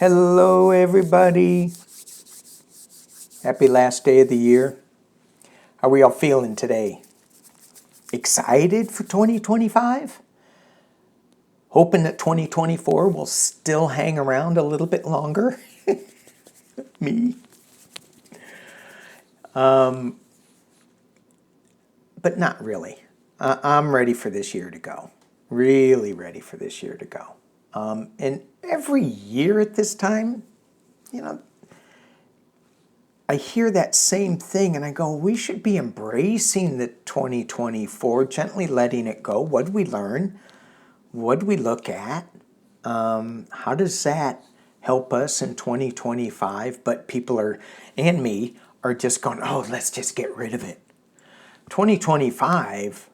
Hello, everybody. Happy last day of the year. How are we all feeling today? Excited for 2025? Hoping that 2024 will still hang around a little bit longer? Me. But not really. I'm ready for this year to go. Really ready for this year to go. And every year at this time, I hear that same thing and I go, we should be embracing the 2024, gently letting it go. What did we learn? What did we look at? How does that help us in 2025? But people and me are just going, oh, let's just get rid of it. 2025,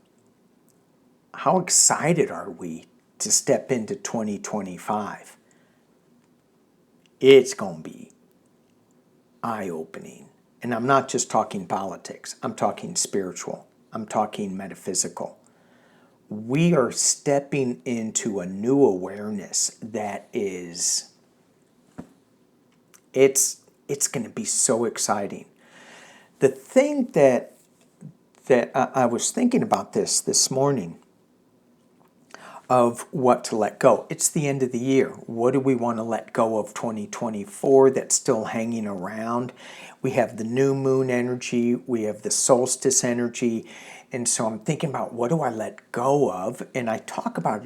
how excited are we to step into 2025? It's going to be eye-opening. And I'm not just talking politics. I'm talking spiritual. I'm talking metaphysical. We are stepping into a new awareness that is, it's going to be so exciting. The thing that I was thinking about this morning, of what to let go. It's the end of the year. What do we want to let go of 2024 that's still hanging around? We have the new moon energy. We have the solstice energy. And so I'm thinking about, what do I let go of? And I talk about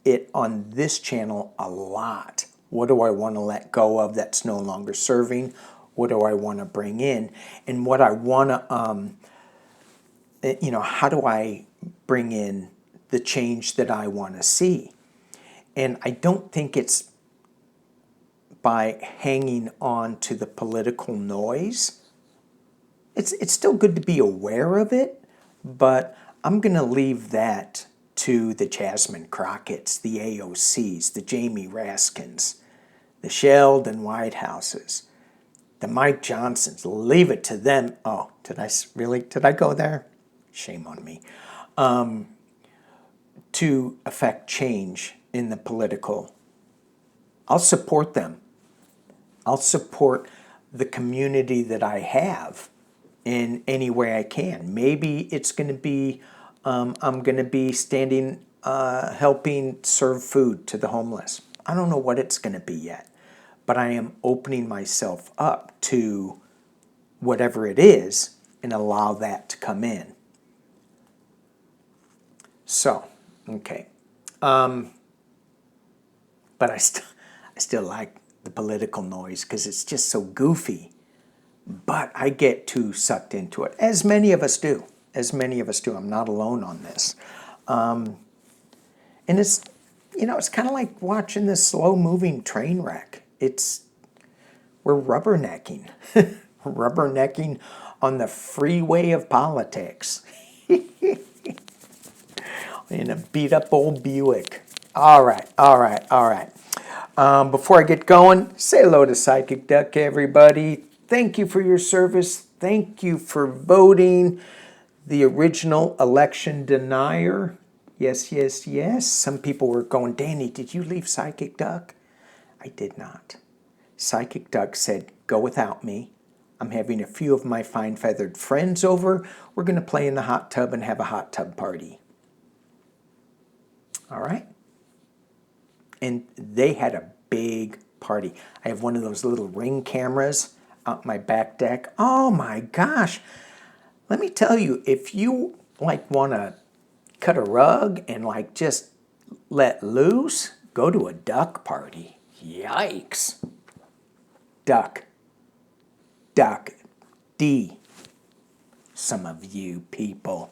it on this channel a lot. What do I want to let go of that's no longer serving? What do I want to bring in? And what I want to, how do I bring in the change that I want to see? And I don't think it's by hanging on to the political noise. It's still good to be aware of it, but I'm going to leave that to the Jasmine Crockett's, the AOC's, the Jamie Raskins, the Sheldon Whitehouses, the Mike Johnsons. Leave it to them. Oh, did I go there? Shame on me. To affect change in the political. I'll support them. I'll support the community that I have in any way I can. Maybe it's going to be, I'm going to be standing, helping serve food to the homeless. I don't know what it's going to be yet, but I am opening myself up to whatever it is and allow that to come in. So, okay. But I still like the political noise because it's just so goofy. But I get too sucked into it, as many of us do. I'm not alone on this. And it's, it's kind of like watching this slow-moving train wreck. We're rubbernecking. Rubbernecking on the freeway of politics. In a beat-up old Buick. All right. Before I get going, say hello to Psychic Duck, everybody. Thank you for your service. Thank you for voting. The original election denier. Yes. Some people were going, Danny, did you leave Psychic Duck? I did not. Psychic Duck said, go without me. I'm having a few of my fine feathered friends over. We're going to play in the hot tub and have a hot tub party. All right. And they had a big party. I have one of those little Ring cameras out my back deck. Oh my gosh. Let me tell you, if you want to cut a rug and just let loose, go to a duck party. Yikes. Duck. D. Some of you people.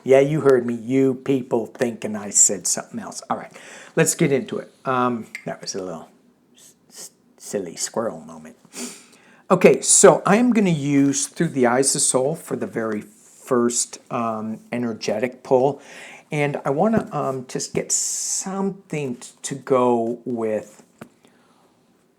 Yeah, you heard me, you people thinking I said something else. All right, let's get into it. That was a little silly squirrel moment. Okay, so I am going to use Through the Eyes of Soul for the very first energetic pull. And I want to just get something to go with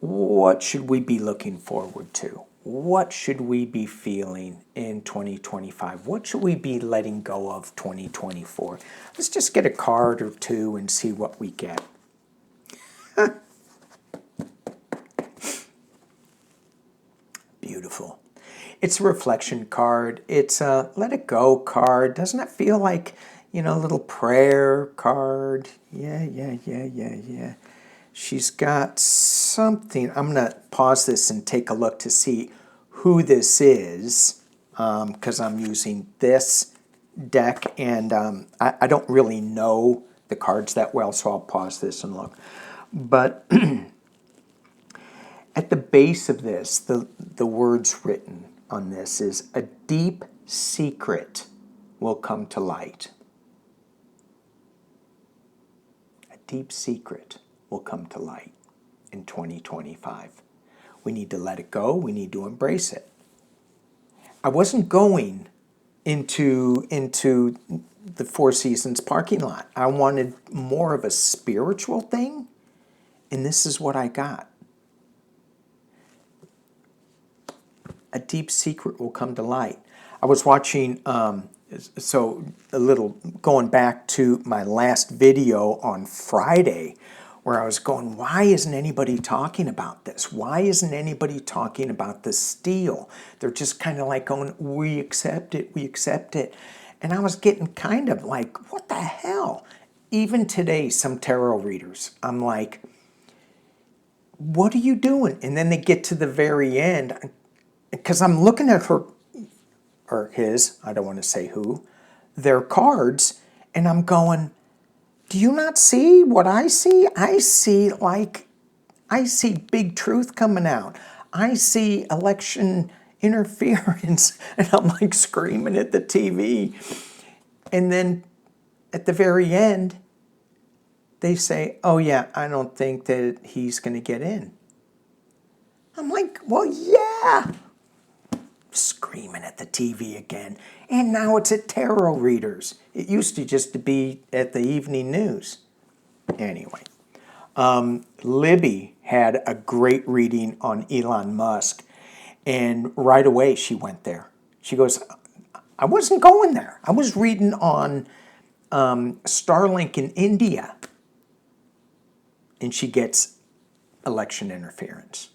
what should we be looking forward to? What should we be feeling in 2025? What should we be letting go of 2024? Let's just get a card or two and see what we get. It's a reflection card. It's a let it go card. Doesn't it feel like, you know, a little prayer card? Yeah. She's got something. I'm going to pause this and take a look to see who this is, because I'm using this deck, and I don't really know the cards that well, so I'll pause this and look. But at the base of this, the words written on this is, a deep secret will come to light. A deep secret will come to light in 2025. We need to let it go. We need to embrace it. I wasn't going into the Four Seasons parking lot. I wanted more of a spiritual thing, and this is what I got. A deep secret will come to light. I was watching, so a little, going back to my last video on Friday, where I was going, why isn't anybody talking about this? Why isn't anybody talking about the steel? They're just kind of like going, we accept it, we accept it. And I was getting kind of like, what the hell? Even today, some tarot readers, I'm like, what are you doing? And then they get to the very end, because I'm looking at her, or his, I don't want to say who, their cards, and I'm going, do you not see what I see? I see big truth coming out. I see election interference, and I'm like screaming at the TV. And then at the very end, they say, oh yeah, I don't think that he's going to get in. I'm like, well, yeah. Screaming at the TV again. And now it's at tarot readers. It used to just to be at the evening news. Anyway, Libby had a great reading on Elon Musk, and right away she went there. She goes, I wasn't going there. I was reading on Starlink in India. And she gets election interference.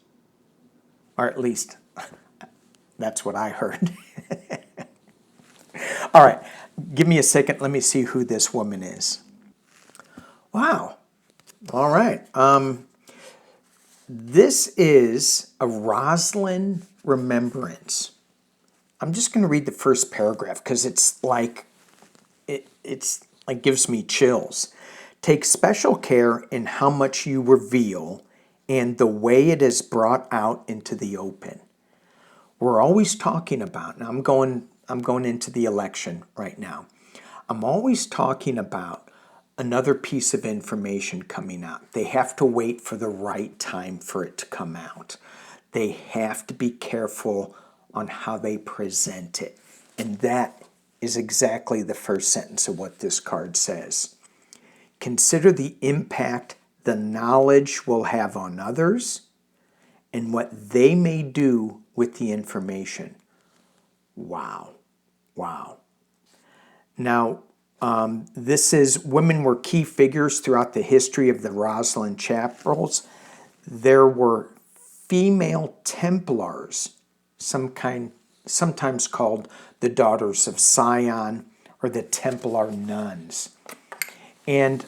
Or at least, that's what I heard. All right, give me a second. Let me see who this woman is. Wow. All right. This is a Rosalind remembrance. I'm just going to read the first paragraph because it's like gives me chills. Take special care in how much you reveal and the way it is brought out into the open. We're always talking about, and I'm going into the election right now. I'm always talking about another piece of information coming out. They have to wait for the right time for it to come out. They have to be careful on how they present it. And that is exactly the first sentence of what this card says. Consider the impact the knowledge will have on others and what they may do with the information. Wow. Wow. Now, this is women were key figures throughout the history of the Rosalind chapels. There were female Templars, sometimes called the Daughters of Sion or the Templar nuns. And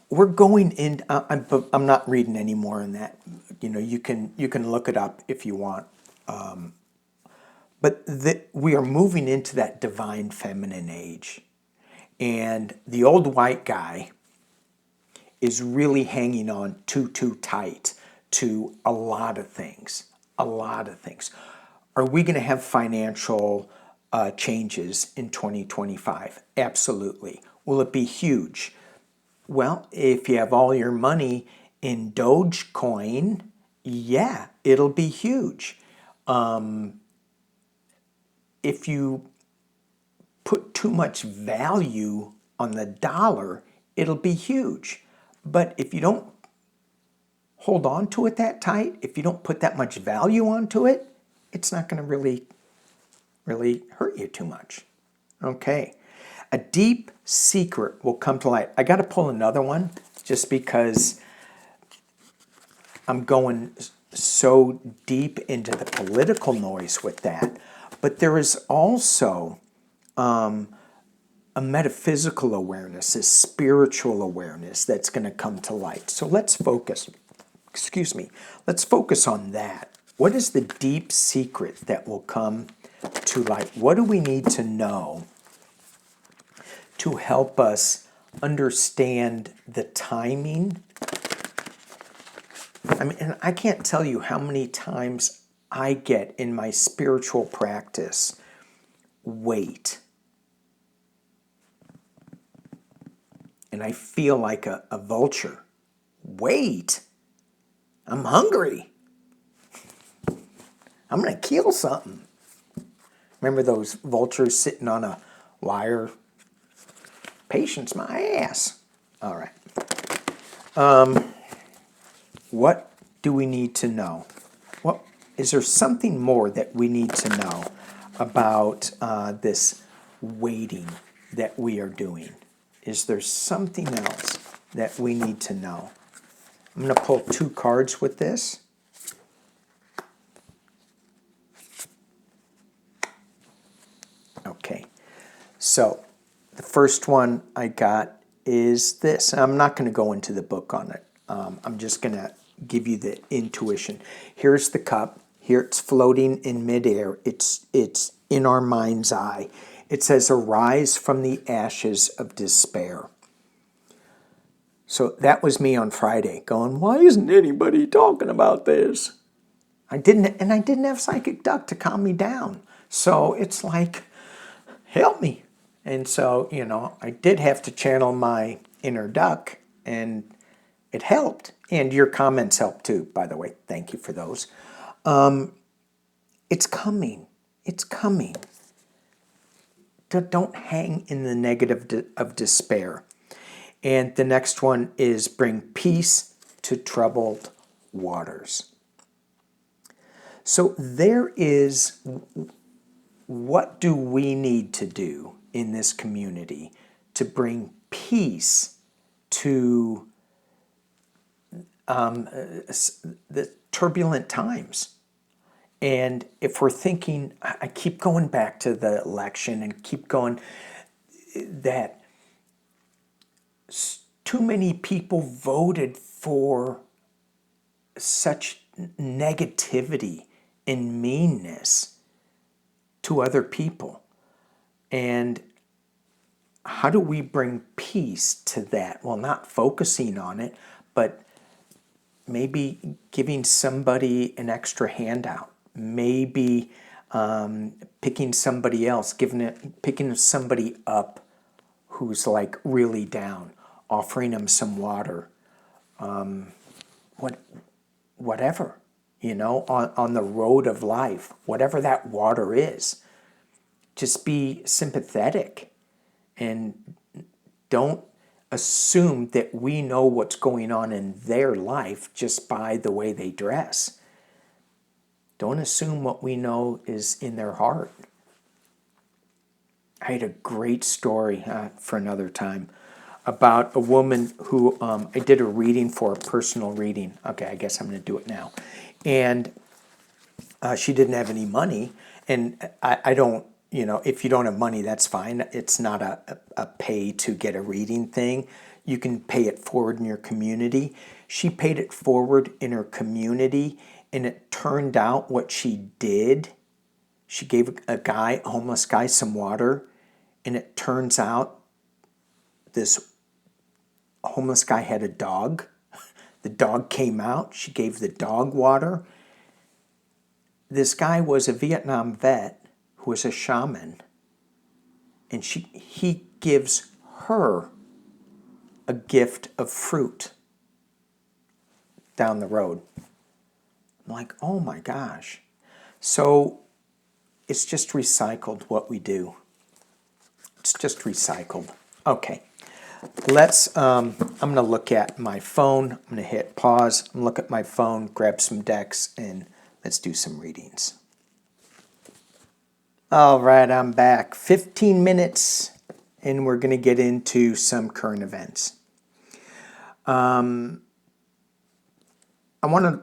we're going in. I'm not reading any more in that. You know, you can look it up if you want. But we are moving into that divine feminine age, and the old white guy is really hanging on too tight to a lot of things. A lot of things. Are we going to have financial changes in 2025? Absolutely. Will it be huge? Well, if you have all your money in Dogecoin, yeah, it'll be huge. If you put too much value on the dollar, it'll be huge. But if you don't hold on to it that tight, if you don't put that much value onto it, it's not going to really hurt you too much. Okay. A deep secret will come to light. I got to pull another one just because I'm going so deep into the political noise with that. But there is also a metaphysical awareness, a spiritual awareness that's going to come to light. So let's focus, let's focus on that. What is the deep secret that will come to light? What do we need to know to help us understand the timing? I mean, and I can't tell you how many times I get in my spiritual practice, wait. And I feel like a vulture. Wait. I'm hungry. I'm going to kill something. Remember those vultures sitting on a wire? Patience my ass. All right. What do we need to know? Well, is there something more that we need to know about this waiting that we are doing? Is there something else that we need to know? I'm going to pull 2 cards with this. Okay, so the first one I got is this. I'm not going to go into the book on it. I'm just going to give you the intuition. Here's the cup. Here it's floating in midair. It's in our mind's eye. It says, arise from the ashes of despair. So that was me on Friday going, why isn't anybody talking about this? I didn't have Psychic Duck to calm me down. So it's like, help me. And so, I did have to channel my inner duck, and it helped. And your comments helped too, by the way. Thank you for those. It's coming. It's coming. Don't hang in the negative of despair. And the next one is bring peace to troubled waters. So there is, what do we need to do in this community to bring peace to the turbulent times? And if we're thinking, I keep going back to the election and keep going, that too many people voted for such negativity and meanness to other people. And how do we bring peace to that? Well, not focusing on it, but maybe giving somebody an extra handout. Maybe picking somebody else, picking somebody up who's like really down, offering them some water, whatever, on the road of life, whatever that water is. Just be sympathetic and don't assume that we know what's going on in their life just by the way they dress. Don't assume what we know is in their heart. I had a great story for another time about a woman who I did a reading for, a personal reading. Okay, I guess I'm going to do it now. And she didn't have any money. And I don't, if you don't have money, that's fine. It's not a pay to get a reading thing. You can pay it forward in your community. She paid it forward in her community, and it turned out what she did. She gave a homeless guy, some water, and it turns out this homeless guy had a dog. The dog came out. She gave the dog water. This guy was a Vietnam vet who was a shaman, and he gives her a gift of fruit down the road. I'm like, oh my gosh. So it's just recycled what we do. It's just recycled. Okay. I'm going to look at my phone. I'm going to hit pause. I'm going to look at my phone, grab some decks, and let's do some readings. All right, I'm back. 15 minutes, and we're going to get into some current events. I want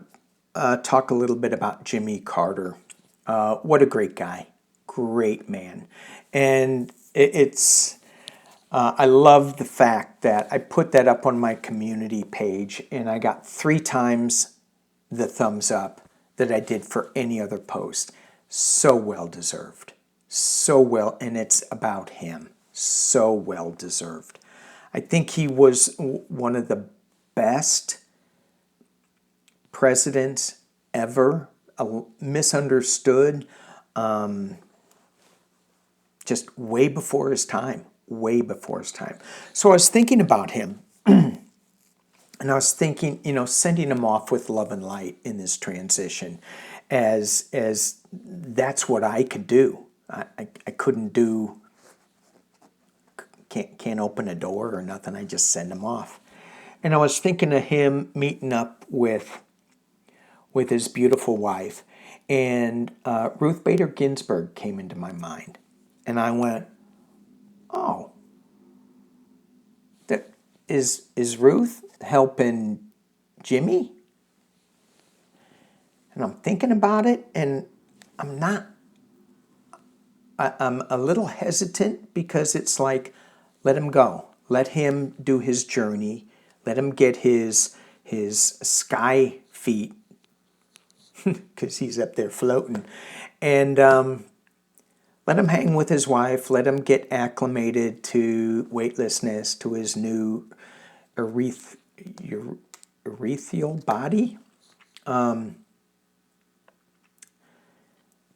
to talk a little bit about Jimmy Carter. What a great guy. Great man. And I love the fact that I put that up on my community page and I got 3 times the thumbs up that I did for any other post. So well deserved. So well, and it's about him. So well deserved. I think he was one of the best presidents ever, misunderstood, just way before his time, way before his time. So I was thinking about him, and I was thinking, sending him off with love and light in this transition, as that's what I could do. I couldn't do, can't open a door or nothing. I just send him off. And I was thinking of him meeting up with his beautiful wife, and Ruth Bader Ginsburg came into my mind, and I went, "Oh, that is Ruth helping Jimmy?" And I'm thinking about it, and I'm a little hesitant, because it's like, let him go, let him do his journey, let him get his sky feet, because he's up there floating, and let him hang with his wife, let him get acclimated to weightlessness, to his new ethereal body,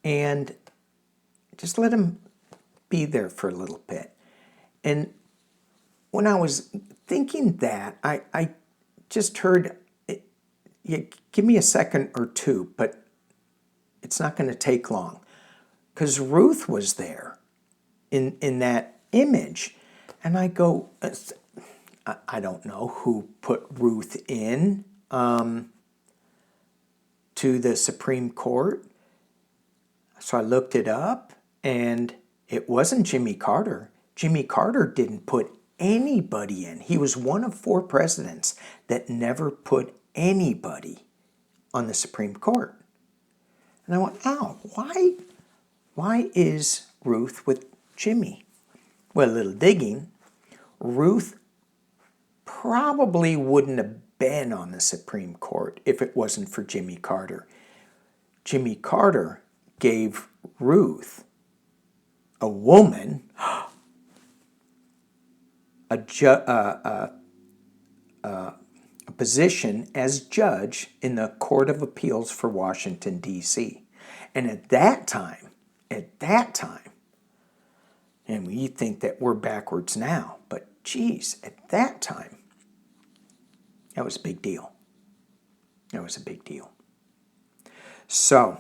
and just let him be there for a little bit. And when I was thinking that, I just heard, give me a second or two, but it's not going to take long. Because Ruth was there in that image. And I go, I don't know who put Ruth in to the Supreme Court. So I looked it up, and it wasn't Jimmy Carter. Jimmy Carter didn't put anybody in. He was one of 4 presidents that never put anybody on the Supreme Court. And I went, oh, why is Ruth with Jimmy? Well, a little digging. Ruth probably wouldn't have been on the Supreme Court if it wasn't for Jimmy Carter. Jimmy Carter gave Ruth, a woman, a position as judge in the Court of Appeals for Washington, D.C. And at that time, and we think that we're backwards now, but geez, at that time, that was a big deal. That was a big deal. So,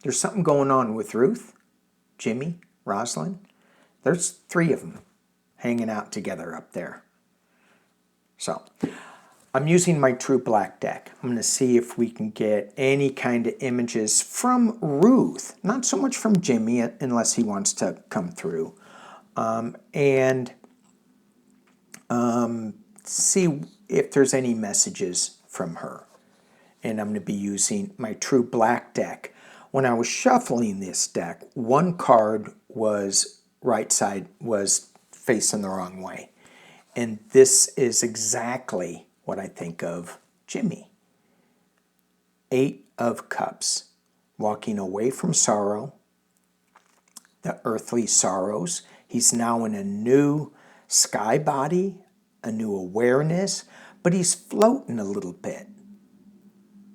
there's something going on with Ruth, Jimmy, Rosalind. There's 3 of them hanging out together up there. So, I'm using my True Black deck. I'm going to see if we can get any kind of images from Ruth. Not so much from Jimmy, unless he wants to come through. And see if there's any messages from her. And I'm going to be using my True Black deck. When I was shuffling this deck, one card was right side, was facing the wrong way. And this is exactly what I think of Jimmy. 8 of Cups, walking away from sorrow, the earthly sorrows. He's now in a new sky body, a new awareness, but he's floating a little bit.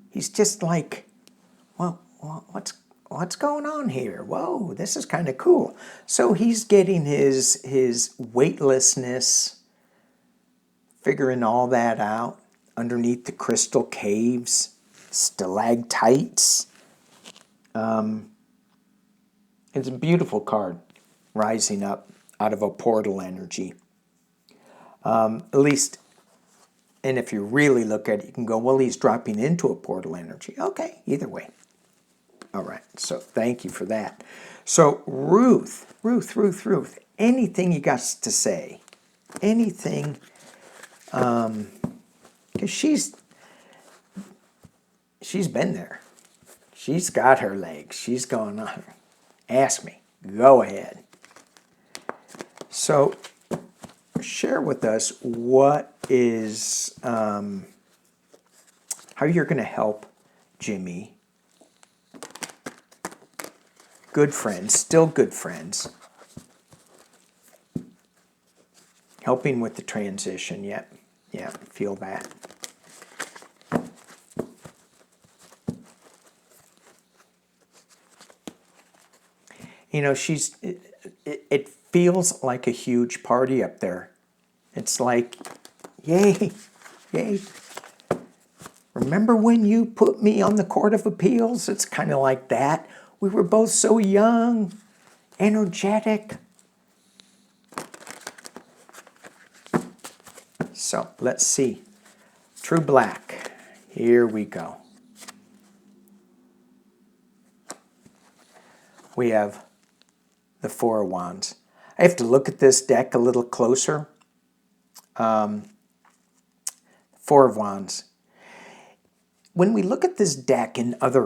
He's just like, well, what's going on here? Whoa, this is kind of cool. So he's getting his weightlessness, figuring all that out underneath the crystal caves, stalactites. It's a beautiful card, rising up out of a portal energy. At least, and if you really look at it, you can go, well, he's dropping into a portal energy. Okay, either way. All right, so thank you for that. So Ruth, anything you got to say? Anything, because she's she's been there. She's got her legs. She's going on. Ask me. Go ahead. So share with us what is, how you're going to help Jimmy. Good friends, still good friends. Helping with the transition, yep. Yeah, feel that. You know, it feels like a huge party up there. It's like, yay, yay. Remember when you put me on the Court of Appeals? It's kind of like that. We were both so young, energetic. So let's see. True Black. Here we go. We have the Four of Wands. I have to look at this deck a little closer. Four of Wands. When we look at this deck in other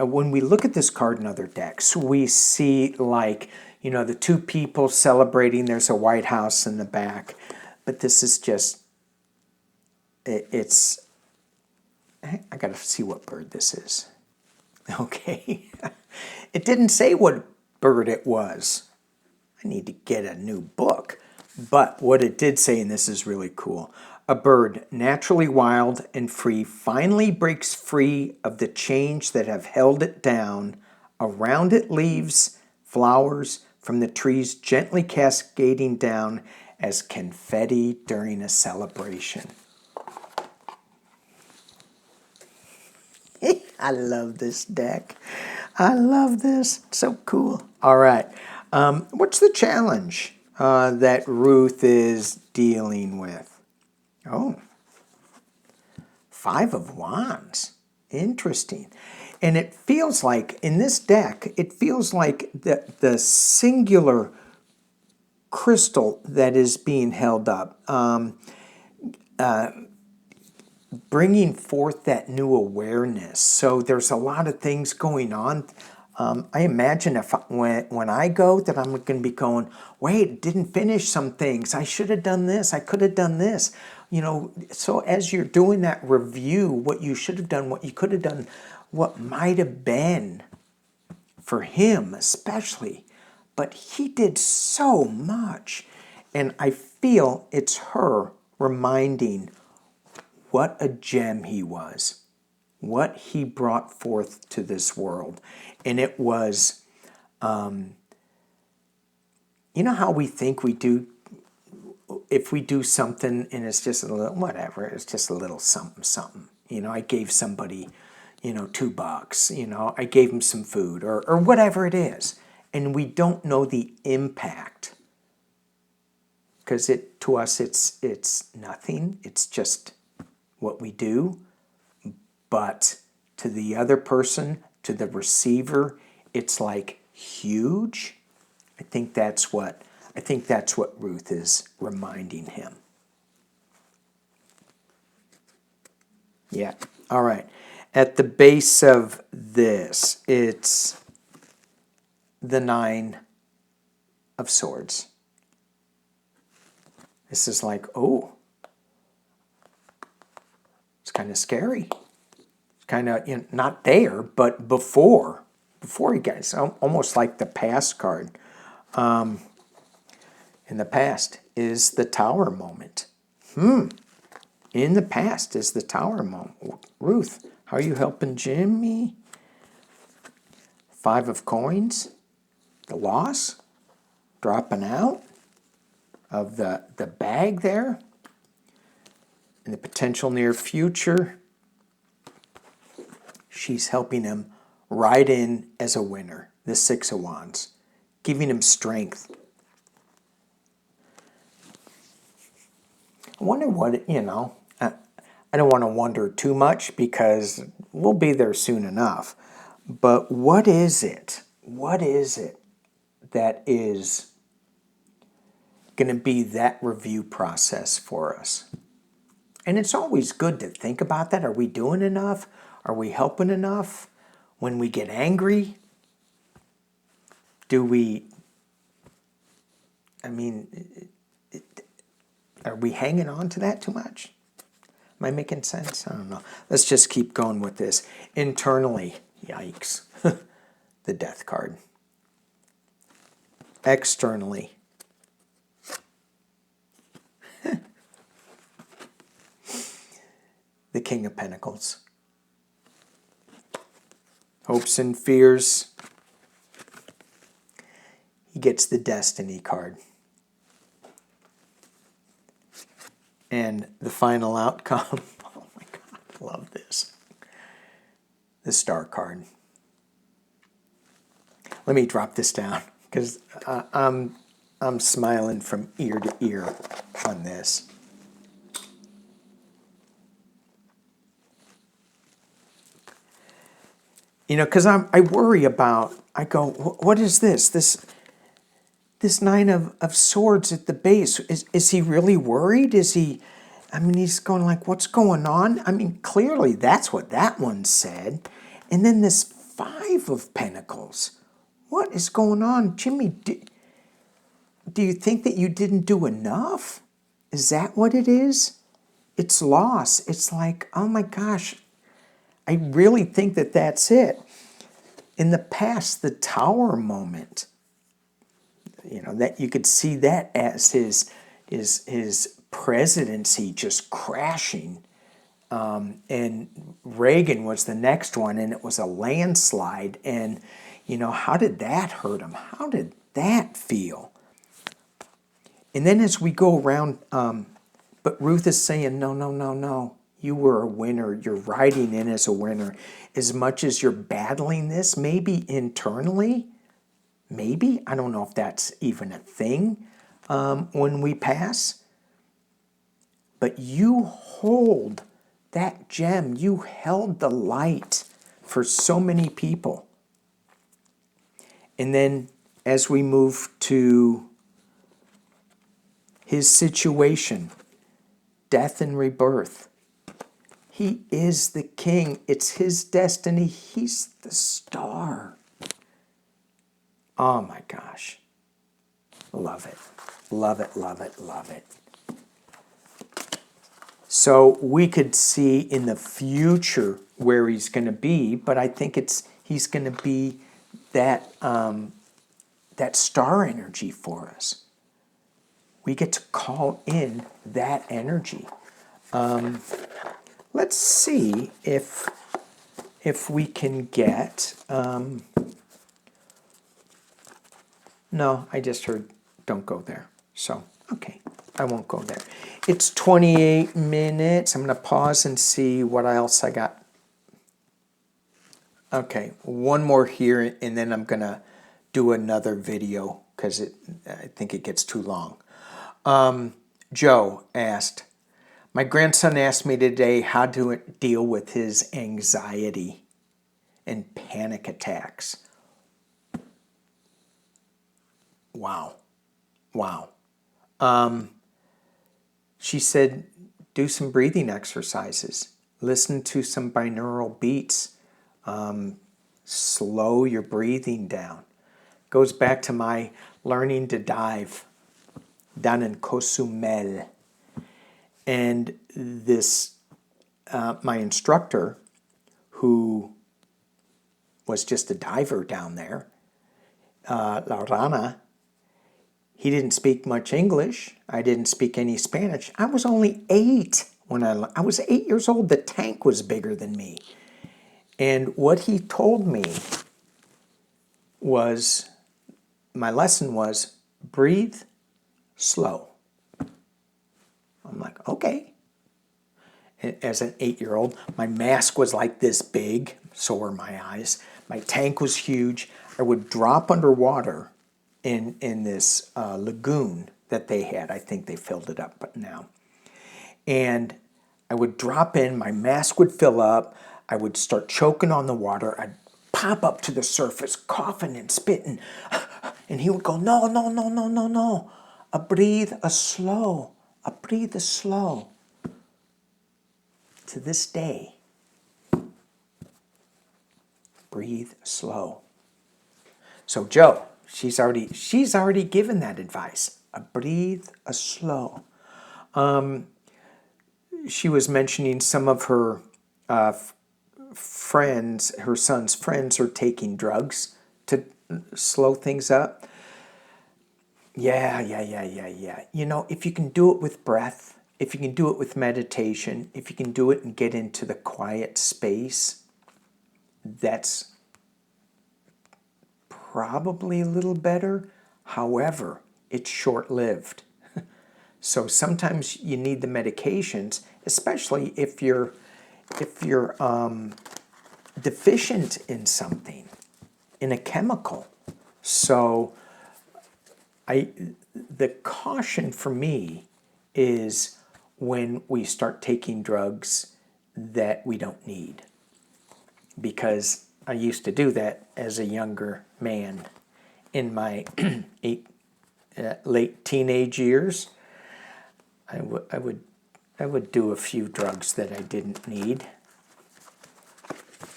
when we look at this card in other decks, we see like, you know, the two people celebrating. There's a White House in the back, but this is just, it's. I gotta see what bird this is. Okay, it didn't say what bird it was. I need to get a new book, but what it did say, and this is really cool. A bird, naturally wild and free, finally breaks free of the chains that have held it down. Around it leaves, flowers from the trees gently cascading down as confetti during a celebration. I love this deck. I love this. It's so cool. All right. What's the challenge that Ruth is dealing with? Oh, Five of Wands. Interesting. And it feels like, in this deck, it feels like the singular crystal that is being held up, bringing forth that new awareness. So there's a lot of things going on. I imagine when I go that I'm going to be going, wait, didn't finish some things. I should have done this. I could have done this. You know, so as you're doing that review, what you should have done, what you could have done, what might have been for him especially. But he did so much. And I feel it's her reminding what a gem he was, what he brought forth to this world. And it was, you know how we think we do, if we do something and it's just a little, whatever, it's just a little something, something. You know, I gave somebody, you know, $2, you know, I gave them some food or whatever it is. And we don't know the impact because to us, it's nothing. It's just what we do. But to the other person, to the receiver, it's like huge. I think that's what Ruth is reminding him. Yeah. All right. At the base of this, it's the Nine of Swords. This is like, oh, it's kind of scary. It's kind of, you know, not there, but before you guys, almost like the past card. In the past is the Tower moment. In the past is the Tower moment. Ruth, how are you helping Jimmy? Five of Coins. The loss. Dropping out of the bag there. In the potential near future, she's helping him ride in as a winner. The Six of Wands. Giving him strength. I wonder what, you know, I don't want to wonder too much because we'll be there soon enough. But what is it? What is it that is going to be that review process for us? And it's always good to think about that. Are we doing enough? Are we helping enough? When we get angry, do we, I mean, are we hanging on to that too much? Am I making sense? I don't know. Let's just keep going with this. Internally, yikes, the death card. Externally, the King of Pentacles. Hopes and fears. He gets the Destiny card. And the final outcome, oh my God, I love this. The Star card. Let me drop this down because I'm smiling from ear to ear on this. You know, because I worry about, I go, what is this? This Nine of Swords at the base, is he really worried? Is he, I mean, he's going like, what's going on? I mean, clearly that's what that one said. And then this Five of Pentacles. What is going on? Jimmy, do you think that you didn't do enough? Is that what it is? It's loss. It's like, oh my gosh, I really think that that's it. In the past, the Tower moment, you know, that you could see that as his presidency just crashing. And Reagan was the next one, and it was a landslide. And, you know, how did that hurt him? How did that feel? And then as we go around, but Ruth is saying, no, no, no, no. You were a winner. You're riding in as a winner. As much as you're battling this, maybe internally, maybe, I don't know if that's even a thing when we pass, but you hold that gem. You held the light for so many people. And then as we move to his situation, death and rebirth, he is the king. It's his destiny. He's the star. Oh my gosh. Love it. Love it, love it, love it. So we could see in the future where he's going to be, but I think he's going to be that, that star energy for us. We get to call in that energy. Let's see if we can get... no, I just heard don't go there. So, okay, I won't go there. It's 28 minutes. I'm going to pause and see what else I got. Okay, one more here, and then I'm going to do another video because I think it gets too long. Joe asked, my grandson asked me today how to deal with his anxiety and panic attacks. Wow. Wow. She said, do some breathing exercises. Listen to some binaural beats. Slow your breathing down. Goes back to my learning to dive down in Cozumel. And this, my instructor, who was just a diver down there, Laurana, he didn't speak much English. I didn't speak any Spanish. I was only 8 when I was 8 years old. The tank was bigger than me. And what he told me was, my lesson was, breathe slow. I'm like, okay. As an 8-year-old, my mask was like this big, so were my eyes. My tank was huge. I would drop underwater in this lagoon that they had. I think they filled it up but now. And I would drop in, my mask would fill up, I would start choking on the water, I'd pop up to the surface, coughing and spitting, and he would go, no, no, no, no, no, no, breathe slow, breathe slow. To this day, breathe slow. So Joe, she's already given that advice. Breathe slow. She was mentioning some of her friends, her son's friends, are taking drugs to slow things up. Yeah. You know, if you can do it with breath, if you can do it with meditation, if you can do it and get into the quiet space, that's probably a little better. However, it's short-lived. So sometimes you need the medications, especially if you're deficient in something, in a chemical. So the caution for me is when we start taking drugs that we don't need. Because I used to do that as a younger man in my late teenage years. I would do a few drugs that I didn't need.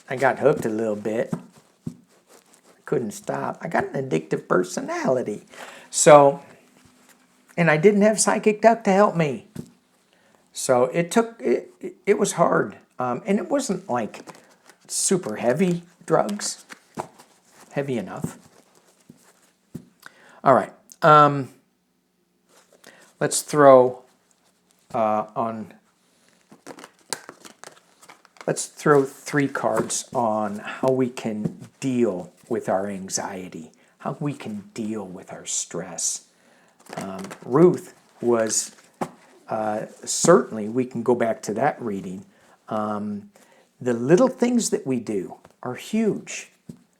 I got hooked a little bit. Couldn't stop. I got an addictive personality. So, and I didn't have Psychic Duck to help me. So it was hard. And it wasn't like super heavy drugs. Heavy enough. All right. Let's throw let's throw 3 cards on how we can deal with our anxiety, how we can deal with our stress. Ruth was certainly, we can go back to that reading. The little things that we do are huge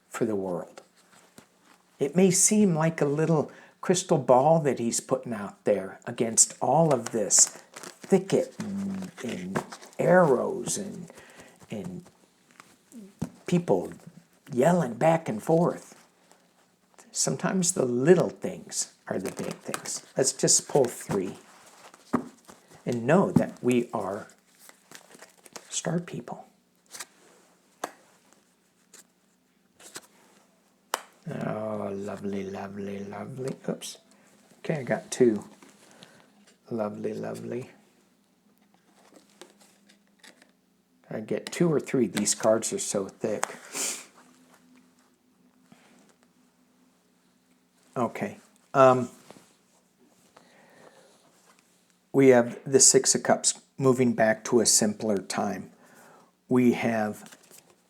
for the world. It may seem like a little crystal ball that he's putting out there against all of this thicket and arrows and people yelling back and forth. Sometimes the little things are the big things. Let's just pull 3 and know that we are star people. Oh, lovely, lovely, lovely. Oops. Okay, I got 2. Lovely, lovely. I get 2 or 3. These cards are so thick. Okay. We have the 6 of Cups moving back to a simpler time. We have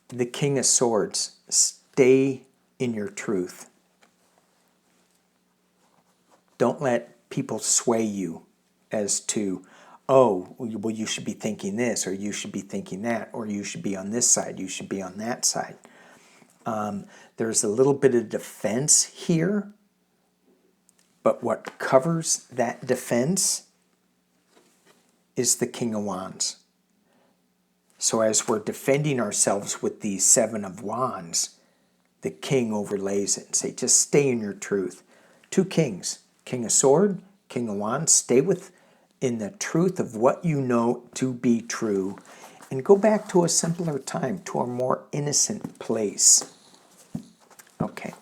the King of Swords. Stay in your truth. Don't let people sway you as to, oh, well, you should be thinking this, or you should be thinking that, or you should be on this side, you should be on that side. There's a little bit of defense here, but what covers that defense is the King of Wands. So as we're defending ourselves with these 7 of Wands, the King overlays it and say, just stay in your truth. 2 kings, King of Sword, King of Wands, stay in the truth of what you know to be true, and go back to a simpler time, to a more innocent place. Okay.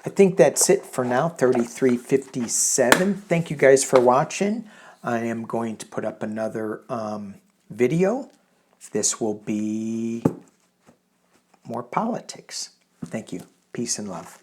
I think that's it for now, 3357. Thank you guys for watching. I am going to put up another video. This will be more politics. Thank you. Peace and love.